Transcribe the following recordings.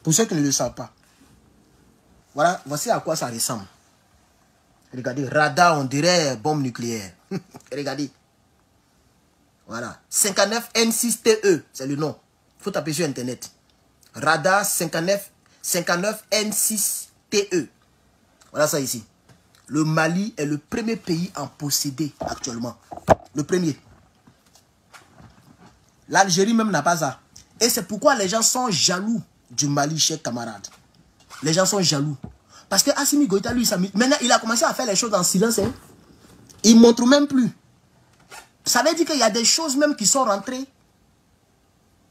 Pour ceux qui ne le savent pas. Voilà, voici à quoi ça ressemble. Regardez, radar, on dirait bombe nucléaire. Regardez. Voilà. 59N6TE, c'est le nom. Il faut taper sur Internet. Radar 59N6TE. Voilà ça ici. Le Mali est le premier pays en posséder actuellement. Le premier. L'Algérie même n'a pas ça. Et c'est pourquoi les gens sont jaloux du Mali, chers camarades. Les gens sont jaloux. Parce que Assimi Goïta, lui, maintenant, il a commencé à faire les choses en silence. Hein. Il ne montre même plus. Ça veut dire qu'il y a des choses même qui sont rentrées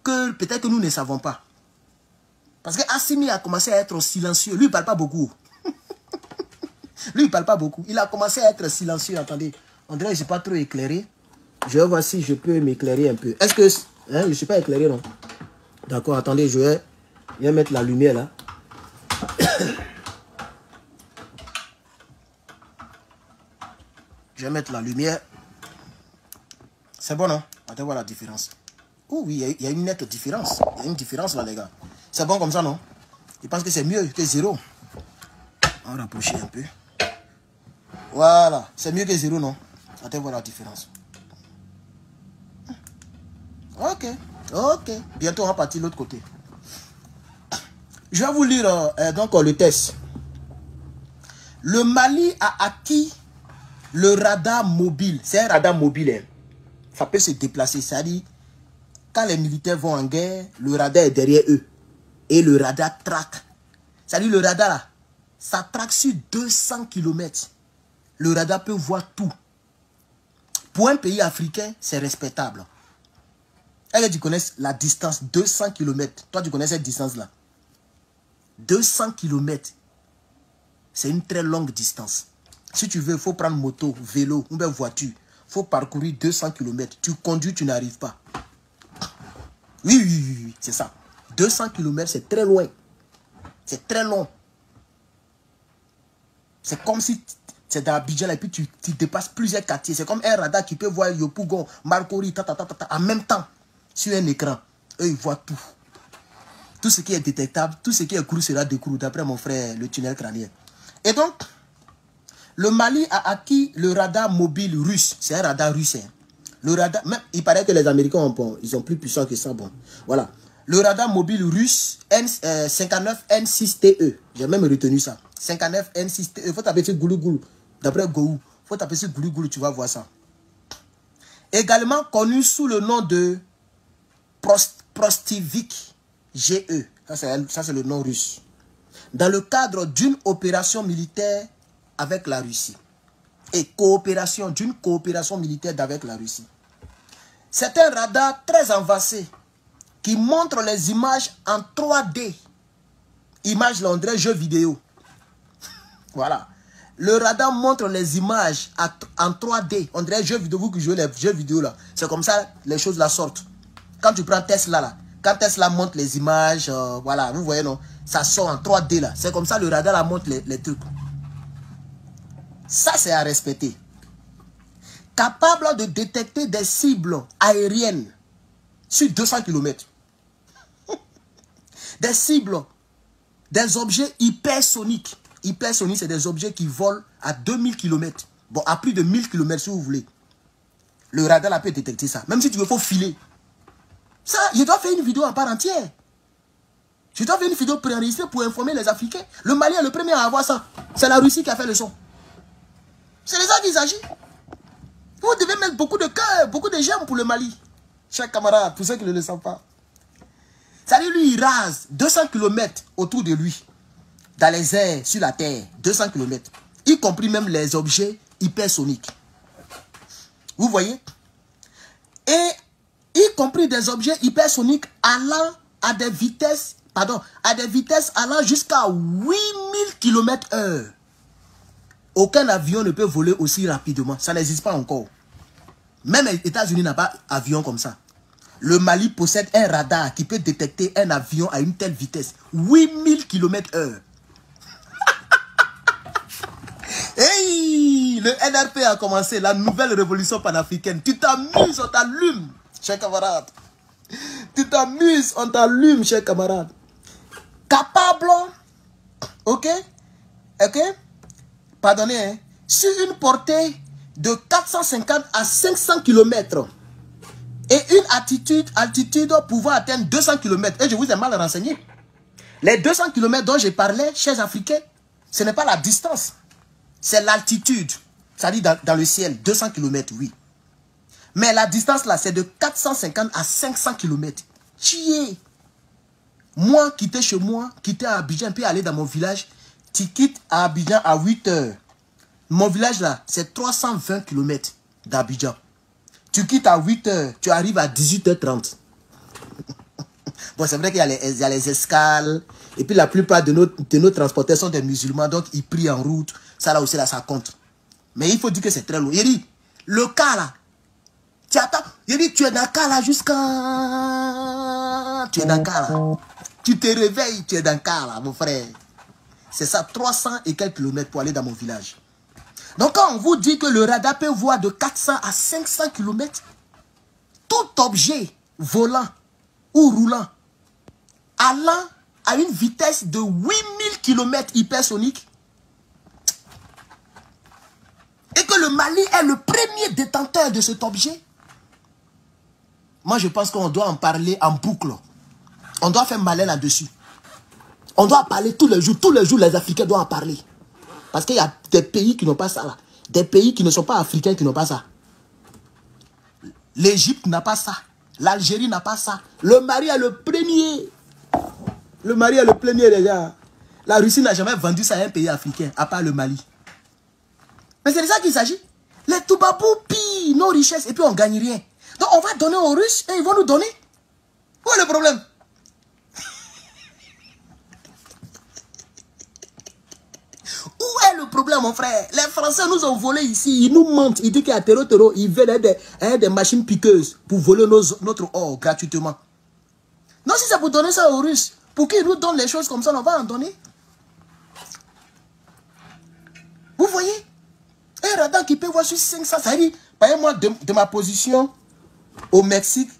que peut-être que nous ne savons pas. Parce que Assimi a commencé à être silencieux. Lui, il ne parle pas beaucoup. Lui, il ne parle pas beaucoup. Il a commencé à être silencieux. Attendez, on dirait que je ne suis pas trop éclairé. Je vais voir si je peux m'éclairer un peu. Est-ce que... Hein, je ne suis pas éclairé, non? D'accord, attendez, je vais mettre la lumière là. Je vais mettre la lumière. C'est bon, non? Attendez voir la différence. Oh oui, il y a une nette différence. Il y a une différence là, les gars. C'est bon comme ça, non? Je pense que c'est mieux que 0. On va rapprocher un peu. Voilà. C'est mieux que 0, non? Attendez voir la différence. Ok. Ok. Bientôt, on va partir de l'autre côté. Je vais vous lire donc le test. Le Mali a acquis le radar mobile. C'est un radar mobile. Hein. Ça peut se déplacer. C'est-à-dire, quand les militaires vont en guerre, le radar est derrière eux. Et le radar traque. C'est-à-dire, le radar là, ça traque sur 200 km. Le radar peut voir tout. Pour un pays africain, c'est respectable. Est-ce que tu connais la distance 200 km? Toi, tu connais cette distance-là? 200 km. C'est une très longue distance. Si tu veux, il faut prendre moto, vélo ou bien voiture. Il faut parcourir 200 km. Tu conduis, tu n'arrives pas. Oui, c'est ça. 200 km, c'est très loin. C'est très long. C'est comme si c'est dans Abidjan et puis tu dépasses plusieurs quartiers. C'est comme un radar qui peut voir Yopougon, Marcory, en même temps sur un écran. Eux, ils voient tout. Tout ce qui est détectable, tout ce qui est cru sera découvert, d'après mon frère, le tunnel crânien. Et donc, le Mali a acquis le radar mobile russe. C'est un radar russe. Hein. Le radar, même, il paraît que les Américains ils sont plus puissants que ça. Bon, voilà. Le radar mobile russe 59N6TE. J'ai même retenu ça. 59N6TE. Il faut taper sur Goulou Goulou. D'après Goulou. Il faut taper sur Goulou Goulou, tu vas voir ça. Également connu sous le nom de Prostivik GE. Ça, c'est le nom russe. Dans le cadre d'une opération militaire avec la Russie. Et d'une coopération militaire avec la Russie. C'est un radar très avancé qui montre les images en 3D. Images là, on dirait jeux vidéo. Voilà. Le radar montre les images en 3D. On dirait jeux vidéo, vous qui jouez les jeux vidéo là. C'est comme ça les choses là sortent. Quand tu prends Tesla là, quand Tesla montre les images, voilà, vous voyez non, ça sort en 3D là. C'est comme ça le radar là montre les trucs. Ça c'est à respecter. Capable de détecter des cibles aériennes sur 200 km. Des cibles, des objets hypersoniques. Hypersoniques, c'est des objets qui volent à 2000 km. Bon, à plus de 1000 km si vous voulez. Le radar là peut détecter ça. Même si tu veux, il faut filer. Ça, je dois faire une vidéo en part entière. Je dois faire une vidéo préenregistrée pour informer les Africains. Le Mali est le premier à avoir ça. C'est la Russie qui a fait le son. C'est les gens qui s'agissent. Vous devez mettre beaucoup de cœur, beaucoup de j'aime pour le Mali. Chers camarades, pour ceux qui ne le savent pas. C'est-à-dire, lui, il rase 200 km autour de lui. Dans les airs, sur la terre. 200 km. Y compris même les objets hypersoniques. Vous voyez? Et y compris des objets hypersoniques allant à des vitesses, allant jusqu'à 8000 km/h. Aucun avion ne peut voler aussi rapidement. Ça n'existe pas encore. Même les États-Unis n'ont pas d'avion comme ça. Le Mali possède un radar qui peut détecter un avion à une telle vitesse. 8000 km/h. Hey, le NRP a commencé, la nouvelle révolution panafricaine. Tu t'amuses, on t'allume, chers camarades. Tu t'amuses, on t'allume, chers camarades. capable, ok, pardonnez, hein, sur une portée de 450 à 500 km et une altitude pouvant atteindre 200 km. Et je vous ai mal renseigné. Les 200 km dont je parlais, chers Africains, ce n'est pas la distance, c'est l'altitude. C'est-à-dire dans le ciel, 200 km, oui. Mais la distance là, c'est de 450 à 500 km. Chier. Moi, quitter chez moi, quitter à Abidjan, puis aller dans mon village, tu quittes à Abidjan à 8 heures. Mon village là, c'est 320 km d'Abidjan. Tu quittes à 8 heures, tu arrives à 18h30. Bon, c'est vrai qu'il y a les escales. Et puis la plupart de nos transporteurs sont des musulmans, donc ils prient en route. Ça là aussi, là, ça compte. Mais il faut dire que c'est très lourd. Il dit, le cas là, tu attends. Il dit, tu es dans le cas là jusqu'à... Tu es dans le cas là. Tu te réveilles, tu es dans le cas là, mon frère. C'est ça, 300 et quelques kilomètres pour aller dans mon village. Donc quand on vous dit que le radar peut voir de 400 à 500 km, tout objet volant ou roulant, allant à une vitesse de 8000 km hypersonique, et que le Mali est le premier détenteur de cet objet, moi je pense qu'on doit en parler en boucle. On doit faire malin là-dessus. On doit parler tous les jours les Africains doivent en parler. Parce qu'il y a des pays qui n'ont pas ça là. Des pays qui ne sont pas africains qui n'ont pas ça. L'Égypte n'a pas ça. L'Algérie n'a pas ça. Le Mali est le premier. Le Mali est le premier déjà. La Russie n'a jamais vendu ça à un pays africain, à part le Mali. Mais c'est de ça qu'il s'agit. Les Toubabou pillent nos richesses et puis on ne gagne rien. Donc on va donner aux Russes et ils vont nous donner. Où est le problème? Où est le problème, mon frère? Les Français nous ont volé ici. Ils nous mentent. Ils disent qu'il y a terreau. Ils veulent des machines piqueuses pour voler notre or gratuitement. Non, si c'est pour donner ça aux Russes, pour qu'ils nous donnent les choses comme ça, on va en donner. Vous voyez? Un radar qui peut voir sur 500, ça dit, par exemple, moi, de ma position au Mexique,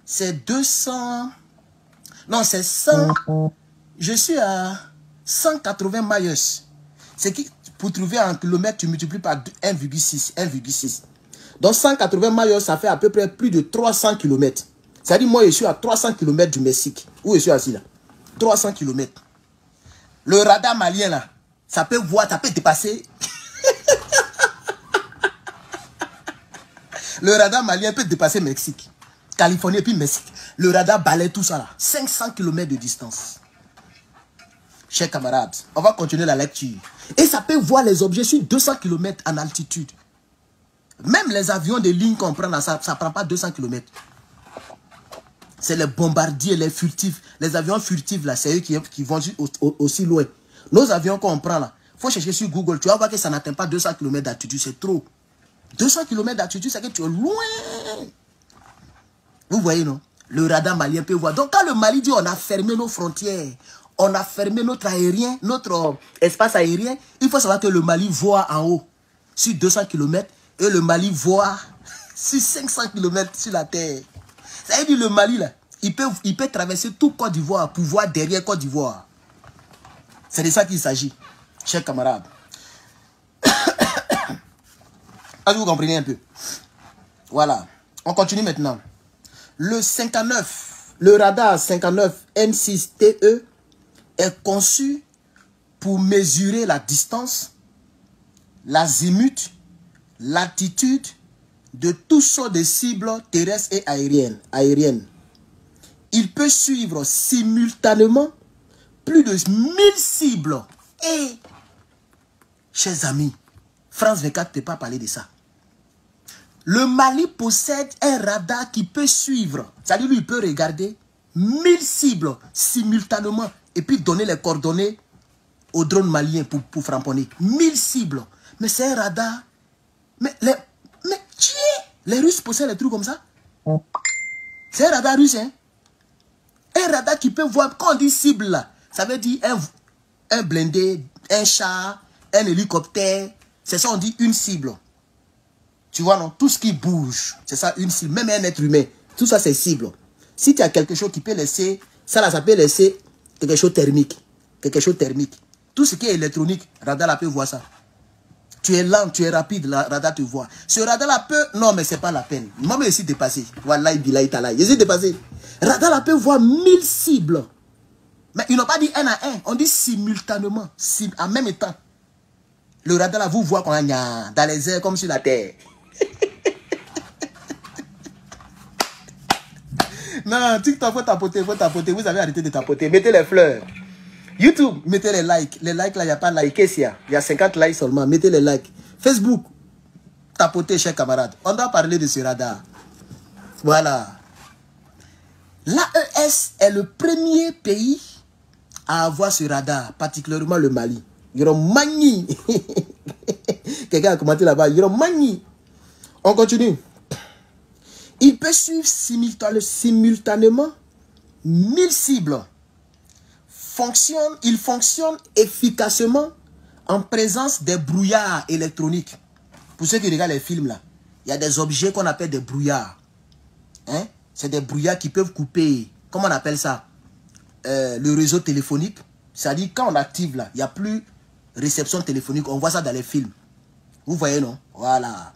c'est 200... Non, c'est 100... Je suis à 180 miles. C'est qui, pour trouver un kilomètre, tu multiplies par 1,6. Donc 180 miles, ça fait à peu près plus de 300 km. C'est-à-dire, moi, je suis à 300 km du Mexique. Où je suis assis là? 300 km. Le radar malien là, ça peut voir, ça peut dépasser. Le radar malien peut dépasser Mexique, Californie et puis Mexique. Le radar balaye tout ça là. 500 km de distance. Chers camarades, on va continuer la lecture. Et ça peut voir les objets sur 200 km en altitude. Même les avions de ligne qu'on prend là, ça ne prend pas 200 km. C'est les bombardiers, les furtifs. Les avions furtifs là, c'est eux qui vont aussi loin. Nos avions qu'on prend là, il faut chercher sur Google. Tu vas voir que ça n'atteint pas 200 km d'altitude, c'est trop. 200 km d'altitude, c'est que tu es loin. Vous voyez, non? Le radar malien peut voir. Donc, quand le Mali dit on a fermé nos frontières, on a fermé notre aérien, notre espace aérien, il faut savoir que le Mali voit en haut sur 200 km et le Mali voit sur 500 km sur la terre. Ça veut dire le Mali, là, il peut traverser tout Côte d'Ivoire pour voir derrière Côte d'Ivoire. C'est de ça qu'il s'agit, chers camarades. Est-ce que vous comprenez un peu? Voilà. On continue maintenant. Le 59, le radar 59 N6TE est conçu pour mesurer la distance, l'azimut, l'altitude de toutes sortes de cibles terrestres et aériennes. Il peut suivre simultanément plus de 1000 cibles. Et, chers amis, France 24 ne peut pas parler de ça. Le Mali possède un radar qui peut suivre. C'est-à-dire lui, il peut regarder 1000 cibles simultanément et puis donner les coordonnées au drone malien pour framponner. 1000 cibles. Mais c'est un radar. Mais les Russes possèdent des trucs comme ça. C'est un radar russe, hein. Un radar qui peut voir, quand on dit cible là, ça veut dire un blindé, un char, un hélicoptère. C'est ça, on dit une cible. Tu vois, non? Tout ce qui bouge, c'est ça, une cible. Même un être humain, tout ça, c'est cible. Si tu as quelque chose qui peut laisser, ça là, ça peut laisser quelque chose thermique. quelque chose thermique. Tout ce qui est électronique, radar là peut voir ça. Tu es lent, tu es rapide, le radar te voit. Ce radar là peut... Non, mais c'est pas la peine. Moi, je suis dépassé. Voilà, il dit là, je suis dépassé. Radar là peut voir 1000 cibles. Mais ils n'ont pas dit un à un. On dit simultanément, en même temps. Le radar là vous voit qu'on a dans les airs comme sur la terre. Non, TikTok, faut tapoter, faut tapoter. Vous avez arrêté de tapoter. Mettez les fleurs. YouTube, mettez les likes. Les likes là, il n'y a pas de likes. Qu'est-ce qu'il y a? Il y a 50 likes seulement. Mettez les likes. Facebook, tapotez, chers camarades. On doit parler de ce radar. Voilà. L'AES est le premier pays à avoir ce radar, particulièrement le Mali. Yoromani. Quelqu'un a commenté là-bas. Yoromani. On continue. Il peut suivre simultanément 1000 cibles. Il fonctionne efficacement en présence des brouillards électroniques. Pour ceux qui regardent les films là, il y a des objets qu'on appelle des brouillards. Hein? C'est des brouillards qui peuvent couper, comment on appelle ça? Le réseau téléphonique. C'est-à-dire quand on active là, il n'y a plus réception téléphonique. On voit ça dans les films. Vous voyez non? Voilà.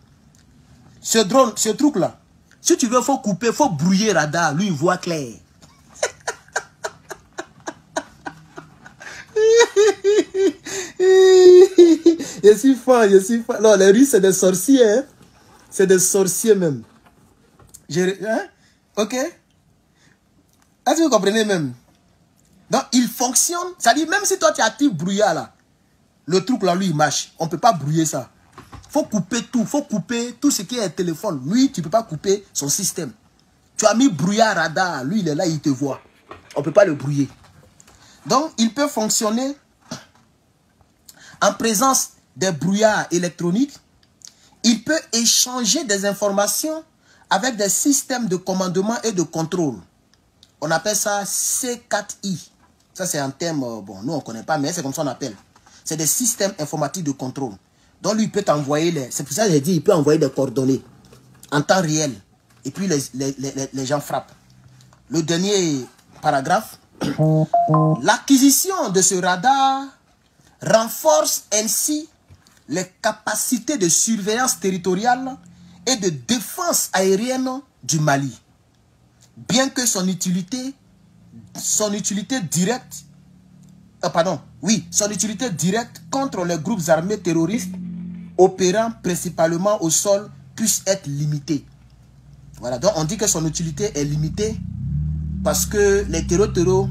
Ce drone, ce truc là, si tu veux, il faut couper, il faut brouiller radar. Lui, il voit clair. Je suis fan, je suis fan. Non, les Russes, c'est des sorciers. Hein? C'est des sorciers même. Hein? Ok? Est-ce que vous comprenez même? Donc, il fonctionne. C'est-à-dire, même si toi, tu actives brouillard là, le truc là, lui, il marche. On ne peut pas brouiller ça. Il faut couper tout. Il faut couper tout ce qui est téléphone. Lui, tu ne peux pas couper son système. Tu as mis brouillard radar. Lui, il est là, il te voit. On ne peut pas le brouiller. Donc, il peut fonctionner en présence des brouillards électroniques. Il peut échanger des informations avec des systèmes de commandement et de contrôle. On appelle ça C4I. Ça, c'est un terme, bon, nous, on ne connaît pas, mais c'est comme ça qu'on appelle. C'est des systèmes informatiques de contrôle. Donc, lui, il peut t'envoyer les... C'est pour ça que j'ai dit, il peut envoyer des coordonnées en temps réel. Et puis, les gens frappent. Le dernier paragraphe. L'acquisition de ce radar renforce ainsi les capacités de surveillance territoriale et de défense aérienne du Mali. Bien que son utilité directe, son utilité directe contre les groupes armés terroristes opérant principalement au sol puisse être limitée. Voilà, donc on dit que son utilité est limitée parce que les terreaux,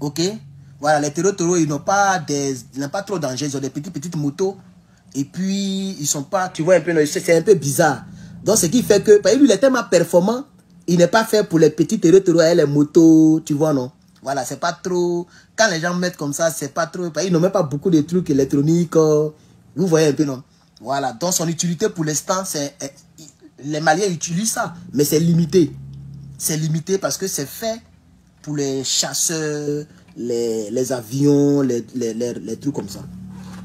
ok, voilà, les terreaux, ils n'ont pas trop danger, ils ont des petites motos, et puis ils sont pas, tu vois un peu, c'est un peu bizarre. Donc ce qui fait que, parce que lui, il est tellement performant, il n'est pas fait pour les petits terreaux et les motos, tu vois, non? Voilà, c'est pas trop, quand les gens mettent comme ça, c'est pas trop, ils n'ont même pas beaucoup de trucs électroniques, vous voyez un peu, non? Voilà, donc son utilité pour l'instant, c'est, les Maliens utilisent ça, mais c'est limité. C'est limité parce que c'est fait pour les chasseurs, les avions, les trucs comme ça.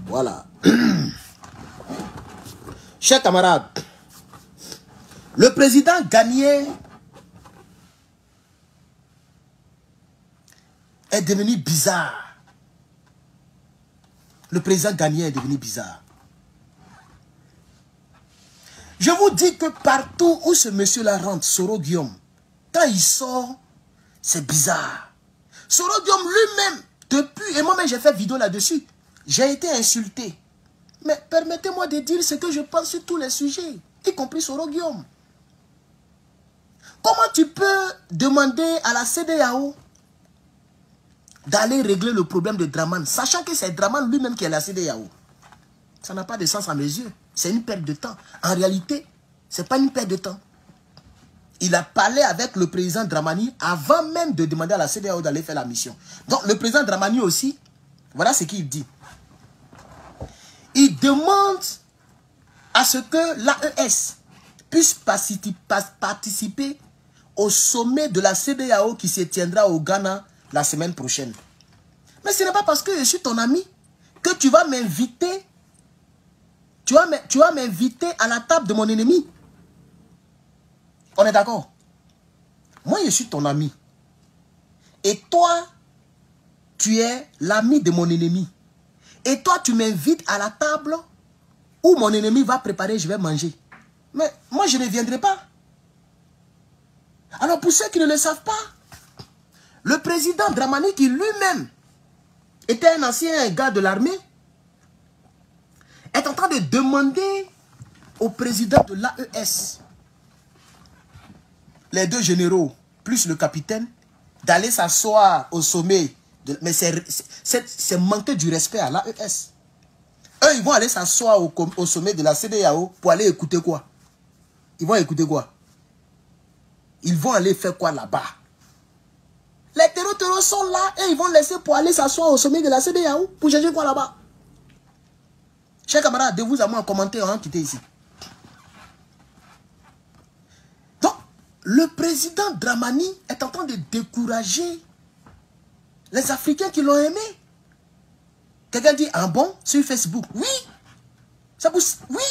Voilà. Chers camarades, le président Gagné est devenu bizarre. Le président Gagné est devenu bizarre. Je vous dis que partout où ce monsieur-là rentre, Soro Guillaume, quand il sort, c'est bizarre. Soro Guillaume lui-même, depuis, et moi-même j'ai fait vidéo là-dessus, j'ai été insulté. Mais permettez-moi de dire ce que je pense sur tous les sujets, y compris Soro Guillaume. Comment tu peux demander à la CEDEAO d'aller régler le problème de Dramane, sachant que c'est Dramane lui-même qui est la CEDEAO? Ça n'a pas de sens à mes yeux. C'est une perte de temps. En réalité, ce n'est pas une perte de temps. Il a parlé avec le président Dramani avant même de demander à la CEDEAO d'aller faire la mission. Donc le président Dramani aussi, voilà ce qu'il dit. Il demande à ce que l'AES puisse participer au sommet de la CEDEAO qui se tiendra au Ghana la semaine prochaine. Mais ce n'est pas parce que je suis ton ami que tu vas m'inviter. Tu vas m'inviter à la table de mon ennemi. On est d'accord? Moi, je suis ton ami. Et toi, tu es l'ami de mon ennemi. Et toi, tu m'invites à la table où mon ennemi va préparer, je vais manger. Mais moi, je ne viendrai pas. Alors, pour ceux qui ne le savent pas, le président Dramani, qui lui-même était un ancien gars de l'armée, est en train de demander au président de l'AES, les deux généraux, plus le capitaine, d'aller s'asseoir au sommet. Mais c'est manquer du respect à l'AES. Eux, ils vont aller s'asseoir au sommet de la CEDEAO pour aller écouter quoi? Ils vont écouter quoi? Ils vont aller faire quoi là-bas? Les terreaux sont là et ils vont laisser pour aller s'asseoir au sommet de la CEDEAO pour chercher quoi là-bas? Chers camarades, de vous à moi en commentaire, hein, quittez ici. Donc, le président Dramani est en train de décourager les Africains qui l'ont aimé. Quelqu'un dit, ah bon, sur Facebook? Oui. Ça vous... Oui.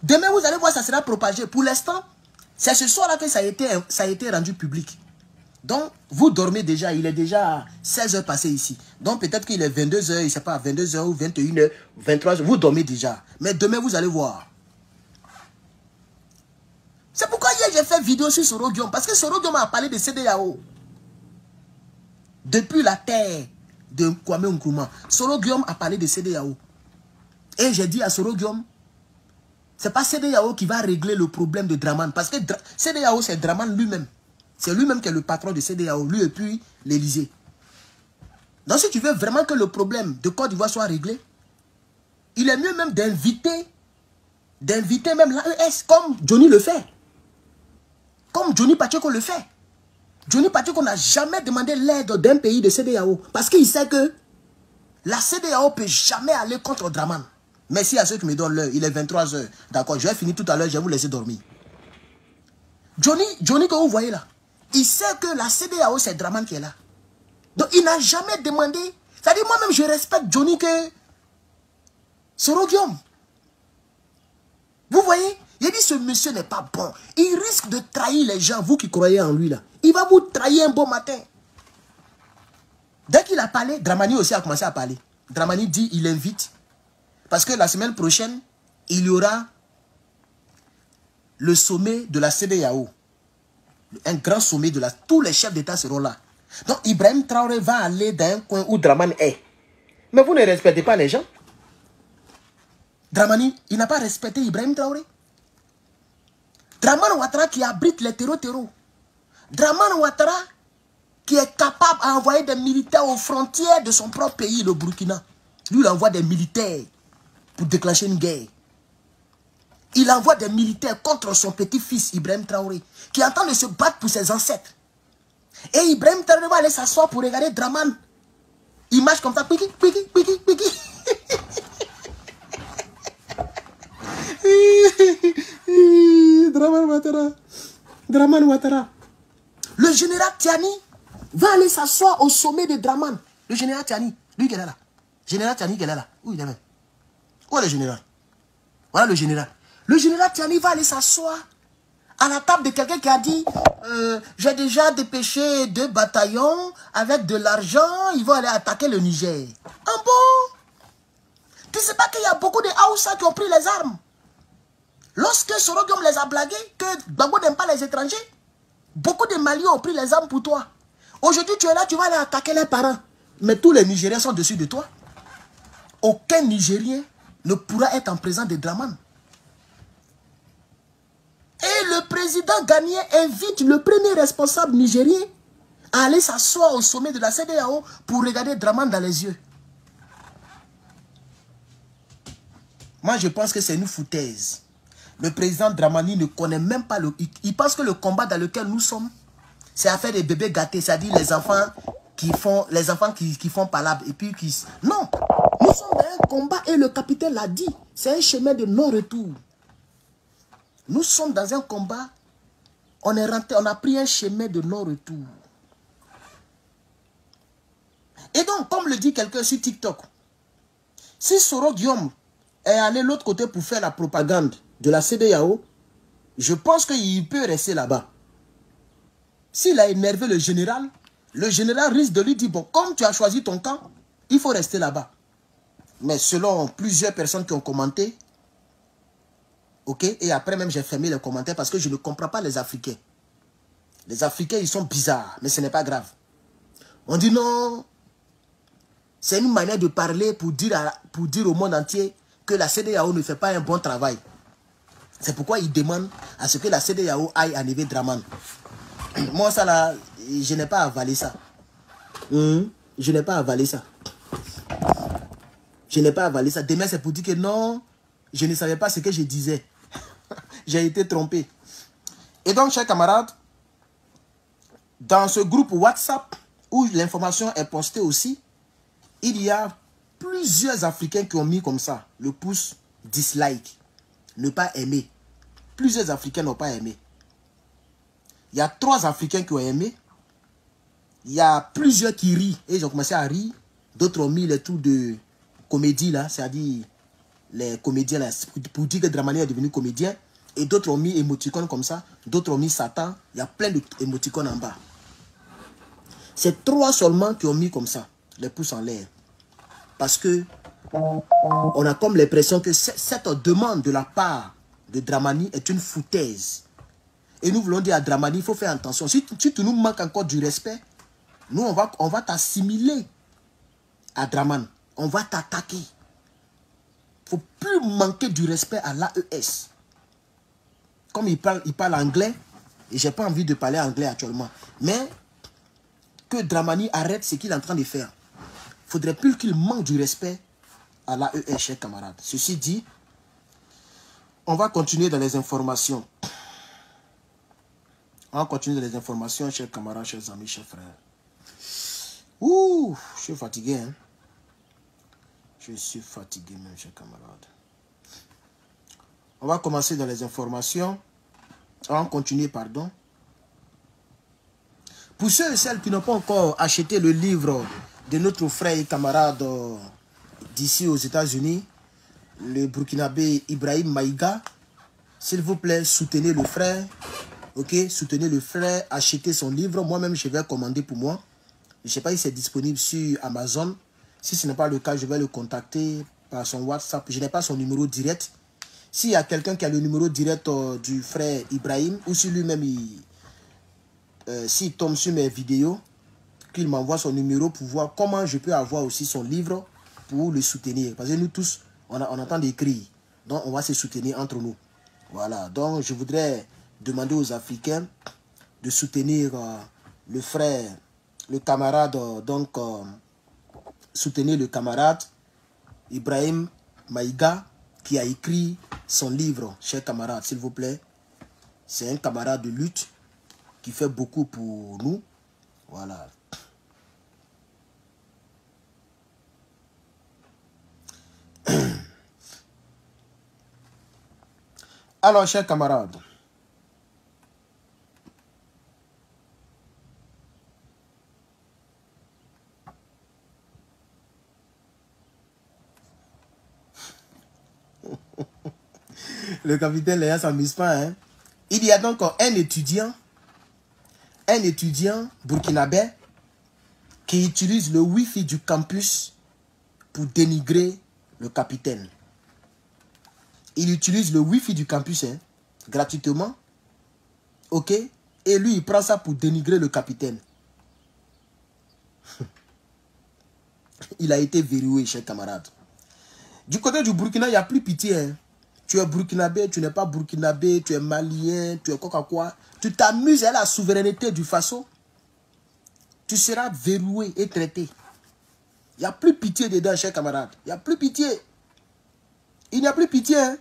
Demain, vous allez voir, ça sera propagé. Pour l'instant, c'est ce soir-là que ça a été rendu public. Donc, vous dormez déjà. Il est déjà 16 h passées ici. Donc, peut-être qu'il est 22 h, je ne sais pas, 22 h ou 21 h, 23 h. Vous dormez déjà. Mais demain, vous allez voir. C'est pourquoi hier, j'ai fait vidéo sur Soro Guillaume. Parce que Soro Guillaume a parlé de CEDEAO. Depuis la terre de Kwame Nkrumah, Soro Guillaume a parlé de CEDEAO. Et j'ai dit à Soro Guillaume, ce n'est pas CEDEAO qui va régler le problème de Draman. Parce que CEDEAO, c'est Draman lui-même. C'est lui-même qui est le patron de CEDEAO, lui et puis l'Élysée. Donc si tu veux vraiment que le problème de Côte d'Ivoire soit réglé, il est mieux même d'inviter même l'AES, comme Johnny le fait. Comme Johnny Pacheco le fait. Johnny Pacheco n'a jamais demandé l'aide d'un pays de CEDEAO. Parce qu'il sait que la CEDEAO ne peut jamais aller contre Draman. Merci à ceux qui me donnent l'heure. Il est 23 h. D'accord, je vais finir tout à l'heure, je vais vous laisser dormir. Johnny que vous voyez là, il sait que la CEDEAO, c'est Draman qui est là. Donc, il n'a jamais demandé. C'est-à-dire, moi-même, je respecte Johnny que Soro Guillaume. Vous voyez, il dit, ce monsieur n'est pas bon. Il risque de trahir les gens, vous qui croyez en lui là. Il va vous trahir un beau matin. Dès qu'il a parlé, Dramani aussi a commencé à parler. Dramani dit, il invite. Parce que la semaine prochaine, il y aura le sommet de la CEDEAO. Un grand sommet de la... Tous les chefs d'État seront là. Donc, Ibrahim Traoré va aller dans un coin où Draman est. Mais vous ne respectez pas les gens. Dramani, il n'a pas respecté Ibrahim Traoré. Draman Ouattara qui abrite les terreaux. Draman Ouattara qui est capable d'envoyer des militaires aux frontières de son propre pays, le Burkina. Lui, il envoie des militaires pour déclencher une guerre. Il envoie des militaires contre son petit-fils, Ibrahim Traoré, qui est en train de se battre pour ses ancêtres. Et Ibrahim Traoré va aller s'asseoir pour regarder Draman. Il marche comme ça, piqui. Draman Ouattara. Le général Tiani va aller s'asseoir au sommet de Draman. Le général Tiani, lui qui est là. Général Tiani qui est là. Où il est même? Où est le général? Voilà le général. Le général Tiani va aller s'asseoir à la table de quelqu'un qui a dit j'ai déjà dépêché 2 bataillons avec de l'argent, ils vont aller attaquer le Niger. Ah bon? Tu ne sais pas qu'il y a beaucoup de Haoussa qui ont pris les armes? Lorsque Soro Guillaume les a blagués, que Gbagbo n'aime pas les étrangers, beaucoup de Maliens ont pris les armes pour toi. Aujourd'hui, tu es là, tu vas aller attaquer les parents. Mais tous les Nigériens sont dessus de toi. Aucun Nigérien ne pourra être en présence de Draman. Et le président ghanéen invite le premier responsable nigérien à aller s'asseoir au sommet de la CEDEAO pour regarder Draman dans les yeux. Moi, je pense que c'est une foutaise. Le président Dramani ne connaît même pas le... Il pense que le combat dans lequel nous sommes, c'est affaire des bébés gâtés, c'est-à-dire les enfants qui font palabre et puis qui... Non, nous sommes dans un combat et le capitaine l'a dit. C'est un chemin de non-retour. Nous sommes dans un combat, on est rentré, on a pris un chemin de non-retour. Et donc, comme le dit quelqu'un sur TikTok, si Soro Guillaume est allé de l'autre côté pour faire la propagande de la CEDEAO, je pense qu'il peut rester là-bas. S'il a énervé le général, Le général risque de lui dire, bon, comme tu as choisi ton camp, il faut rester là-bas. Mais selon plusieurs personnes qui ont commenté, ok, et après même j'ai fermé les commentaires parce que je ne comprends pas les Africains. Les Africains, ils sont bizarres, mais ce n'est pas grave. On dit non, c'est une manière de parler pour dire au monde entier que la CEDEAO ne fait pas un bon travail. C'est pourquoi ils demandent à ce que la CEDEAO aille à Neve Draman. Moi, ça là, je n'ai pas avalé ça. Je n'ai pas avalé ça. Je n'ai pas avalé ça. Demain, c'est pour dire que non, je ne savais pas ce que je disais. J'ai été trompé. Et donc, chers camarades, dans ce groupe WhatsApp, où l'information est postée aussi, il y a plusieurs Africains qui ont mis comme ça le pouce dislike, ne pas aimer. Plusieurs Africains n'ont pas aimé. Il y a 3 Africains qui ont aimé. Il y a plusieurs qui rient. Et ils ont commencé à rire. D'autres ont mis les trucs de comédie là, c'est-à-dire les comédiens là, pour dire que Dramani est devenu comédien. Et d'autres ont mis émoticônes comme ça. D'autres ont mis Satan. Il y a plein d'émoticônes en bas. C'est 3 seulement qui ont mis comme ça, les pouces en l'air. Parce que on a comme l'impression que cette demande de la part de Dramani est une foutaise. Et nous voulons dire à Dramani, il faut faire attention. Si tu nous manques encore du respect, nous on va t'assimiler à Draman. On va t'attaquer. Il ne faut plus manquer du respect à l'AES. Comme il parle anglais, et je n'ai pas envie de parler anglais actuellement. Mais que Dramani arrête ce qu'il est en train de faire. Il ne faudrait plus qu'il manque du respect à l'AES, chers camarades. Ceci dit, on va continuer dans les informations. On va continuer dans les informations, chers camarades, chers amis, chers frères. Ouh, je suis fatigué, hein. Je suis fatigué même, chers camarades. On va commencer dans les informations. On va continuer, pardon. Pour ceux et celles qui n'ont pas encore acheté le livre de notre frère et camarade d'ici aux États-Unis, le Burkinabé Ibrahim Maïga, s'il vous plaît, soutenez le frère. Ok, soutenez le frère, achetez son livre. Moi-même, je vais commander pour moi. Je ne sais pas si c'est disponible sur Amazon. Si ce n'est pas le cas, je vais le contacter par son WhatsApp. Je n'ai pas son numéro direct. S'il y a quelqu'un qui a le numéro direct du frère Ibrahim, ou si lui-même, s'il tombe sur mes vidéos, qu'il m'envoie son numéro pour voir comment je peux avoir aussi son livre pour le soutenir. Parce que nous tous, on entend d'écrire. Donc, on va se soutenir entre nous. Voilà. Donc, je voudrais demander aux Africains de soutenir le frère, le camarade, soutenir le camarade Ibrahim Maïga qui a écrit son livre, chers camarades, s'il vous plaît. C'est un camarade de lutte qui fait beaucoup pour nous. Voilà. Alors, chers camarades, le capitaine Léa ne s'amuse pas, hein. Il y a donc un étudiant burkinabé qui utilise le Wi-Fi du campus pour dénigrer le capitaine. Il utilise le Wi-Fi du campus, hein, gratuitement. Ok? Et lui, il prend ça pour dénigrer le capitaine. Il a été verrouillé, chers camarades. Du côté du Burkina, il n'y a plus pitié, hein. Tu es burkinabé, tu n'es pas burkinabé, tu es malien, tu es quoi. Tu t'amuses à la souveraineté du Faso. Tu seras verrouillé et traité. Il n'y a plus pitié dedans, chers camarades. Il n'y a plus pitié. Il n'y a plus pitié. Hein?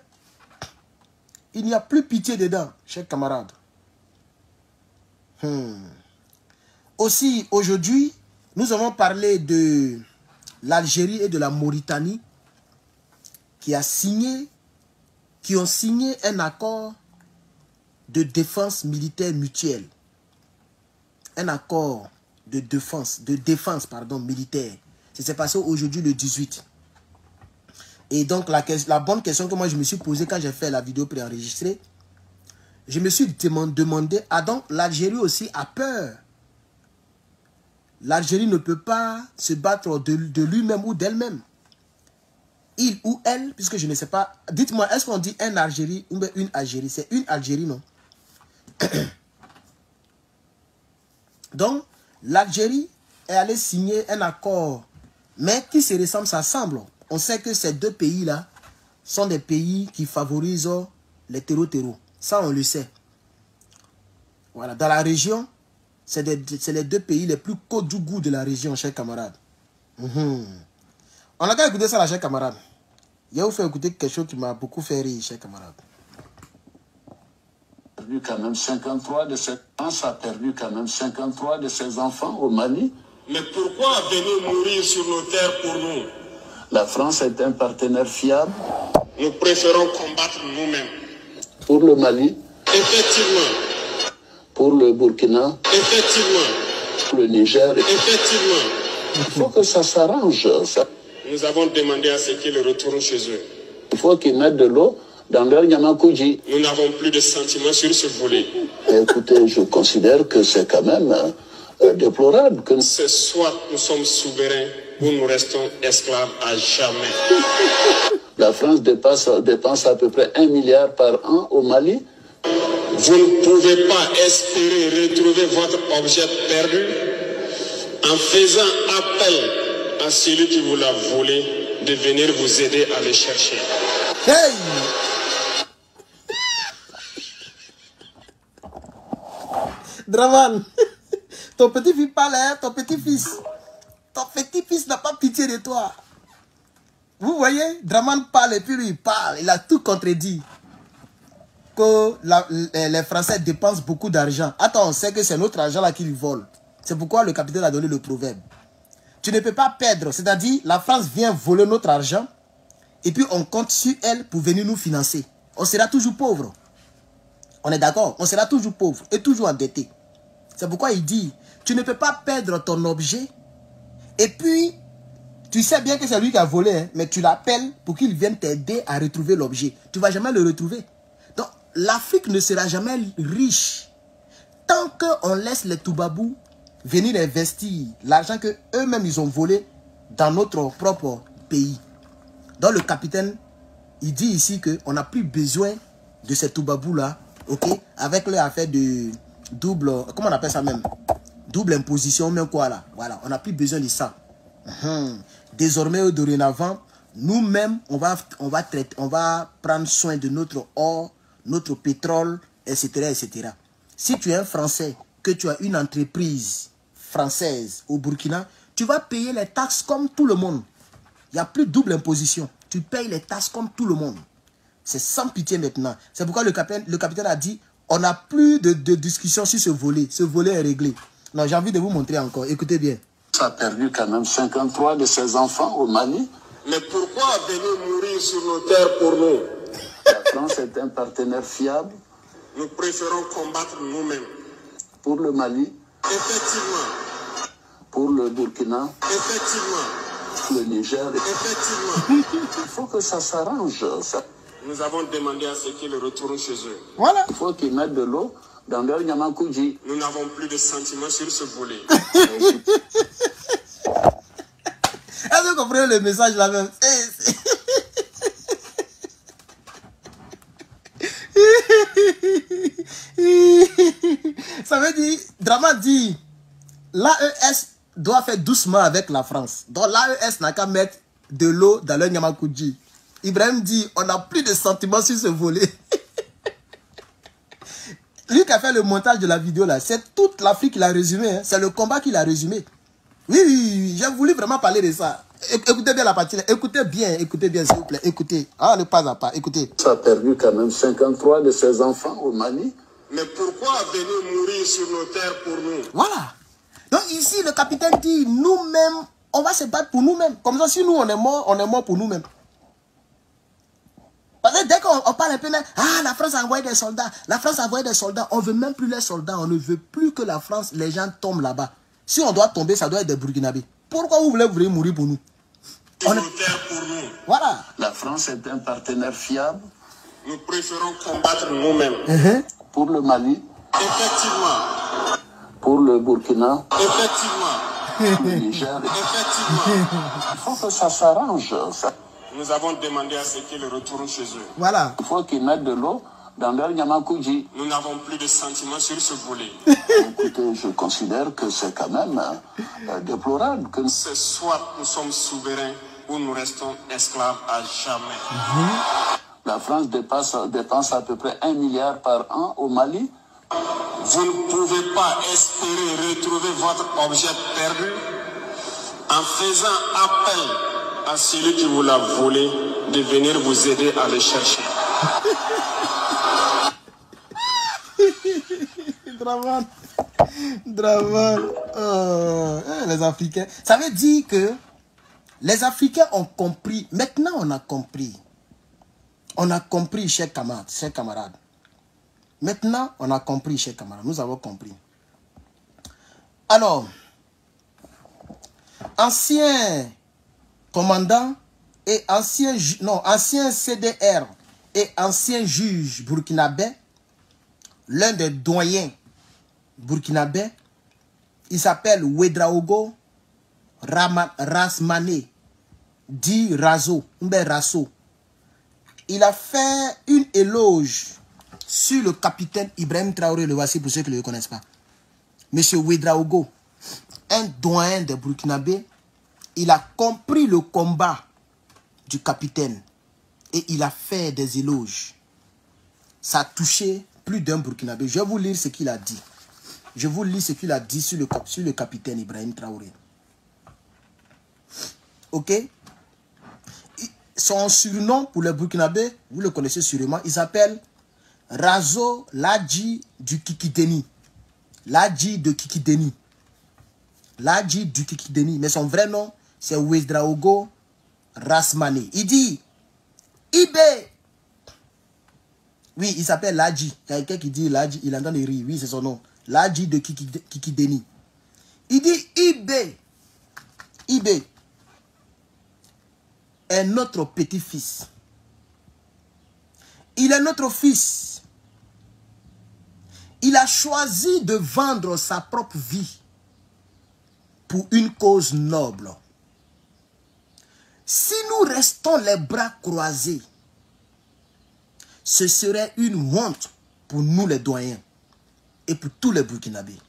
Il n'y a plus pitié dedans, chers camarades. Aussi, aujourd'hui, nous avons parlé de l'Algérie et de la Mauritanie qui ont signé un accord de défense militaire mutuelle. Un accord de défense militaire. Ça s'est passé aujourd'hui le 18. Et donc la bonne question que moi je me suis posée quand j'ai fait la vidéo préenregistrée, je me suis demandé, donc l'Algérie aussi a peur l'Algérie ne peut pas se battre de lui-même ou d'elle-même. Il ou elle, puisque je ne sais pas. Dites-moi, est-ce qu'on dit un Algérie ou une Algérie? C'est une Algérie, non? Donc, l'Algérie est allée signer un accord, mais qui se ressemble, ça semble. On sait que ces deux pays-là sont des pays qui favorisent les terreaux. Ça, on le sait. Voilà, dans la région, c'est les deux pays les plus côte-du-goût de la région, chers camarades. On a qu'à écouter ça, là, chers camarades. Je vais vous faire écouter quelque chose qui m'a beaucoup fait rire, chers camarades. Quand même 53 de ses France a perdu quand même 53 de ses enfants au Mali. Mais pourquoi venir mourir sur nos terres pour nous? La France est un partenaire fiable. Nous préférons combattre nous-mêmes. Pour le Mali. Effectivement. Pour le Burkina. Effectivement. Pour le Niger. Effectivement. Il faut que ça s'arrange. Nous avons demandé à ce qu'ils retournent chez eux. Il faut qu'ils mettent de l'eau dans leur Yamakuji. Nous n'avons plus de sentiments sur ce volet. Écoutez, je considère que c'est quand même déplorable. Que... C'est soit nous sommes souverains ou nous restons esclaves à jamais. La France dépense à peu près 1 milliard par an au Mali. Vous ne pouvez pas espérer retrouver votre objet perdu en faisant appel à celui qui vous l'a volé de venir vous aider à le chercher. Hey! Draman, ton petit-fils parle, hein, ton petit-fils. Ton petit-fils n'a pas pitié de toi. Vous voyez, Draman parle et puis lui il parle. Il a tout contredit. Que les Français dépensent beaucoup d'argent. Attends, on sait que c'est notre argent là qu'ils volent. C'est pourquoi le capitaine a donné le proverbe. Tu ne peux pas perdre. C'est-à-dire, la France vient voler notre argent et puis on compte sur elle pour venir nous financer. On sera toujours pauvre. On est d'accord? On sera toujours pauvre et toujours endetté. C'est pourquoi il dit, tu ne peux pas perdre ton objet et puis, tu sais bien que c'est lui qui a volé, hein, mais tu l'appelles pour qu'il vienne t'aider à retrouver l'objet. Tu ne vas jamais le retrouver. Donc, l'Afrique ne sera jamais riche tant qu'on laisse les Toubabous venir investir l'argent qu'eux-mêmes ils ont volé dans notre propre pays. Donc, le capitaine, il dit ici qu'on n'a plus besoin de ces Toubabous-là, ok, avec leur affaire de double, comment on appelle ça même? Double imposition, même quoi là. Voilà, on n'a plus besoin de ça. Désormais, dorénavant, nous-mêmes, on va prendre soin de notre or, notre pétrole, etc., etc. Si tu es un Français, que tu as une entreprise française au Burkina, tu vas payer les taxes comme tout le monde. Il n'y a plus de double imposition. Tu payes les taxes comme tout le monde. C'est sans pitié maintenant. C'est pourquoi le capitaine a dit, on n'a plus de discussion sur ce volet. Ce volet est réglé. Non, j'ai envie de vous montrer encore. Écoutez bien. Ça a perdu quand même 53 de ses enfants au Mali. Mais pourquoi venir mourir sur nos terres pour nous? La France est un partenaire fiable. Nous préférons combattre nous-mêmes. Pour le Mali. Effectivement. Pour le Burkina. Effectivement. Pour le Niger. Effectivement. Il faut que ça s'arrange. Nous avons demandé à ce qu'ils retournent chez eux. Voilà. Il faut qu'ils mettent de l'eau dans leur Yamakuji. Nous n'avons plus de sentiments sur ce volet. Est-ce que vous comprenez le message là même? Ça veut dire, Drama dit, l'AES doit faire doucement avec la France. Donc l'AES n'a qu'à mettre de l'eau dans le Nyamakuji. Ibrahim dit, on n'a plus de sentiments sur ce volet. Lui qui a fait le montage de la vidéo là, c'est toute l'Afrique qu'il a résumé. Hein. C'est le combat qu'il a résumé. Oui, j'ai voulu vraiment parler de ça. Écoutez bien la partie là. Écoutez bien s'il vous plaît. Écoutez. Ah, le pas à pas. Écoutez. Ça a perdu quand même 53 de ses enfants au Mali. Mais pourquoi venir mourir sur nos terres pour nous? Voilà. Donc ici, le capitaine dit, nous-mêmes, on va se battre pour nous-mêmes. Comme ça, si nous, on est mort pour nous-mêmes. Parce que dès qu'on parle un peu, ah, la France a envoyé des soldats. La France a envoyé des soldats. On ne veut même plus les soldats. On ne veut plus que la France, les gens tombent là-bas. Si on doit tomber, ça doit être des Burkinabés. Pourquoi vous voulez mourir pour nous? Sur nos terres pour nous. Voilà. La France est un partenaire fiable. Nous préférons combattre nous-mêmes. Pour le Mali. Effectivement. Pour le Burkina. Effectivement. le Niger. Effectivement, Il faut que ça s'arrange. nous avons demandé à ce qu'ils retournent chez eux. Voilà. Il faut qu'ils mettent de l'eau dans leur Nyamakuji. Nous n'avons plus de sentiments sur ce volet. Écoutez, je considère que c'est quand même déplorable que C'est soit nous sommes souverains ou nous restons esclaves à jamais. la France dépense à peu près 1 milliard par an au Mali. Vous ne pouvez pas espérer retrouver votre objet perdu en faisant appel à celui qui vous l'a volé de venir vous aider à le chercher. Draman. Draman. Les Africains. Ça veut dire que les Africains ont compris. Maintenant, on a compris. On a compris, chers camarades. Maintenant, on a compris, chers camarades. Nous avons compris. Alors, ancien commandant et ancien CDR et ancien juge burkinabé, l'un des doyens burkinabé, il s'appelle Ouedraogo Rasmané, dit Razo, Rasso. Il a fait une éloge sur le capitaine Ibrahim Traoré, le voici pour ceux qui ne le connaissent pas. Monsieur Ouedraogo, un doyen de Burkinabé, il a compris le combat du capitaine et il a fait des éloges. Ça a touché plus d'un Burkinabé. Je vais vous lire ce qu'il a dit. Je vous lis ce qu'il a dit sur le capitaine Ibrahim Traoré. Ok? Son surnom pour les Burkinabés, vous le connaissez sûrement, il s'appelle Razo Ladji du Kikideni. Ladji de Kikideni. Ladji du Kikideni. Mais son vrai nom, c'est Ouedraogo Rasmané. Il dit, Ibé. Oui, il s'appelle Ladji. Il y a quelqu'un qui dit Ladji, il entend les rires. Oui, c'est son nom. Ladji de Kikideni. Il dit, Ibé. Ibé est notre petit-fils. Il est notre fils. Il a choisi de vendre sa propre vie pour une cause noble. Si nous restons les bras croisés, ce serait une honte pour nous les doyens et pour tous les Burkinabés.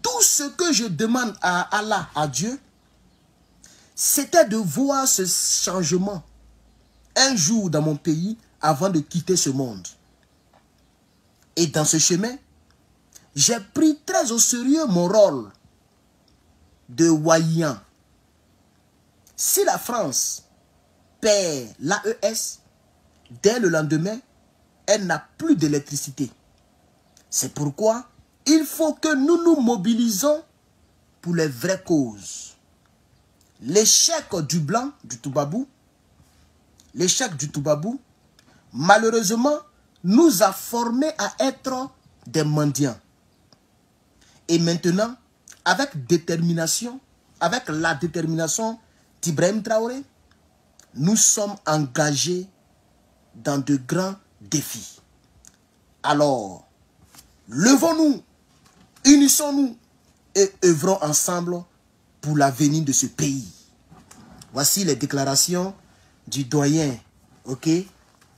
Tout ce que je demande à Allah, à Dieu, c'était de voir ce changement un jour dans mon pays avant de quitter ce monde. Et dans ce chemin, j'ai pris très au sérieux mon rôle de Wayan. Si la France perd l'AES, dès le lendemain, elle n'a plus d'électricité. C'est pourquoi il faut que nous nous mobilisons pour les vraies causes. L'échec du blanc, du Toubabou, malheureusement, nous a formés à être des mendiants. Et maintenant, avec la détermination d'Ibrahim Traoré, nous sommes engagés dans de grands défis. Alors, levons-nous, unissons-nous et œuvrons ensemble pour l'avenir de ce pays. Voici les déclarations du doyen, ok?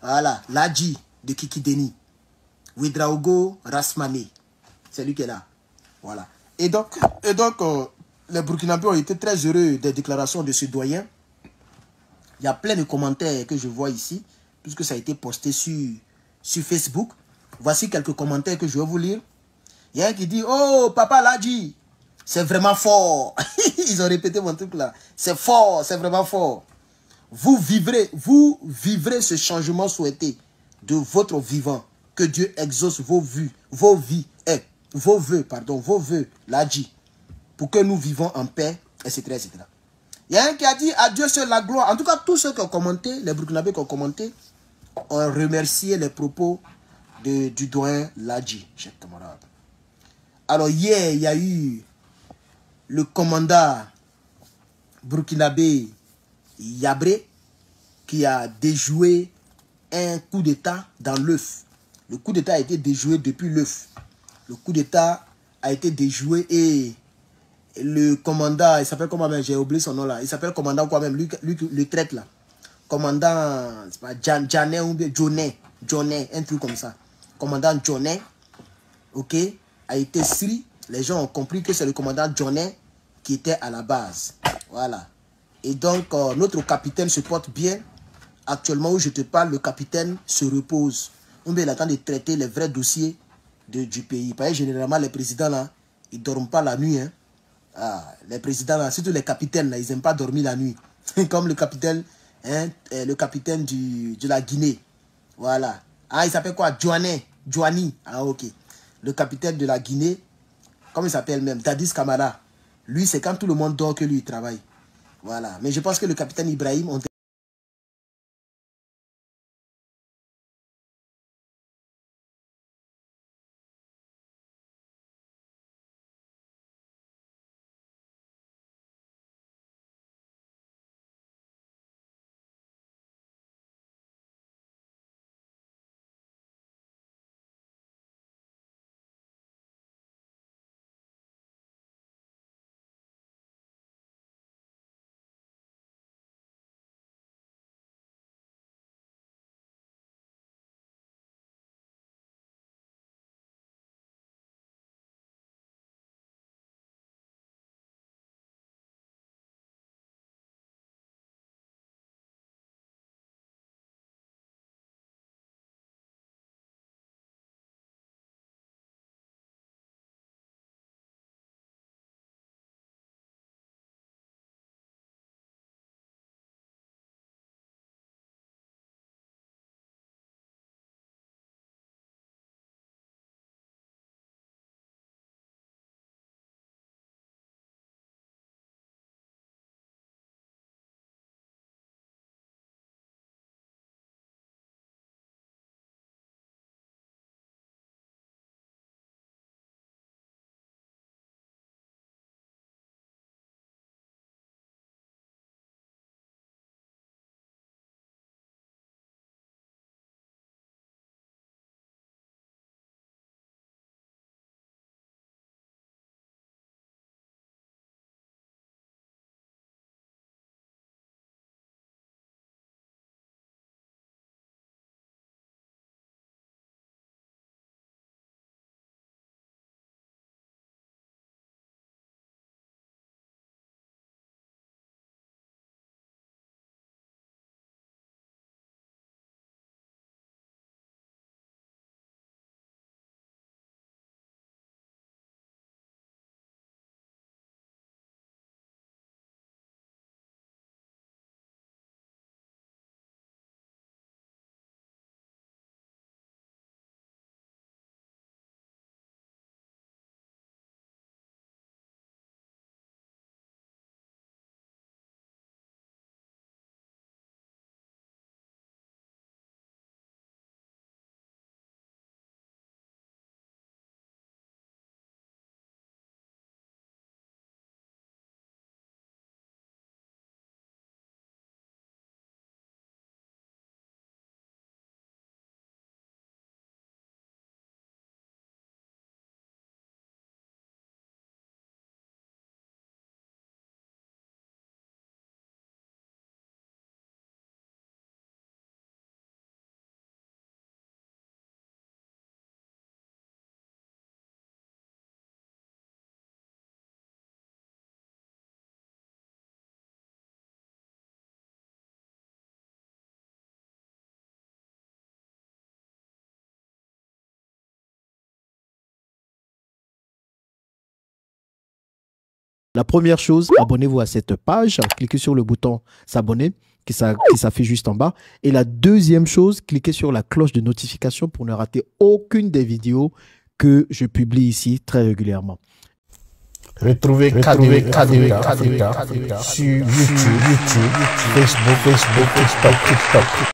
Voilà, Ladji de Kikideni, Ouedraogo Rasmané, c'est lui qui est là. Voilà. Et donc les Burkinabés ont été très heureux des déclarations de ce doyen. Il y a plein de commentaires que je vois ici, puisque ça a été posté sur Facebook. Voici quelques commentaires que je vais vous lire. Il y a un qui dit, oh, papa Ladji, c'est vraiment fort. Ils ont répété mon truc là. C'est fort, c'est vraiment fort. Vous vivrez ce changement souhaité de votre vivant. Que Dieu exauce vos vœux, Ladji, pour que nous vivons en paix, etc., etc. Il y a un qui a dit, à Dieu seul la gloire. En tout cas, tous ceux qui ont commenté, les Burkinabés qui ont commenté, ont remercié les propos du doyen Ladji, chers camarades. Alors hier, il y a eu le commandant burkinabé Yabré qui a déjoué un coup d'État dans l'œuf. Le coup d'État a été déjoué depuis l'œuf. Le coup d'État a été déjoué et le commandant, il s'appelle comment même, j'ai oublié son nom là, il s'appelle commandant quoi même, lui le traite là. Commandant, c'est pas Janet ou bien Jonet, un truc comme ça. Commandant Jonet, ok, a été sri. Les gens ont compris que c'est le commandant Jonet qui était à la base. Voilà. Et donc, notre capitaine se porte bien. Actuellement où je te parle, le capitaine se repose. Il attend de traiter les vrais dossiers du pays. Parce que généralement, les présidents là, ils ne dorment pas la nuit. Hein. Ah, les présidents là, surtout les capitaines là, ils n'aiment pas dormir la nuit. Comme le capitaine, hein, de la Guinée. Voilà. Ah, il s'appelle quoi? Joani. Ah, ok. Le capitaine de la Guinée, comme il s'appelle même, Dadis Camara. Lui, c'est quand tout le monde dort que lui, il travaille. Voilà. Mais je pense que le capitaine Ibrahim, La première chose, abonnez-vous à cette page, cliquez sur le bouton s'abonner qui s'affiche juste en bas. Et la deuxième chose, cliquez sur la cloche de notification pour ne rater aucune des vidéos que je publie ici très régulièrement. Retrouvez KDV Africa sur YouTube, Facebook, TikTok.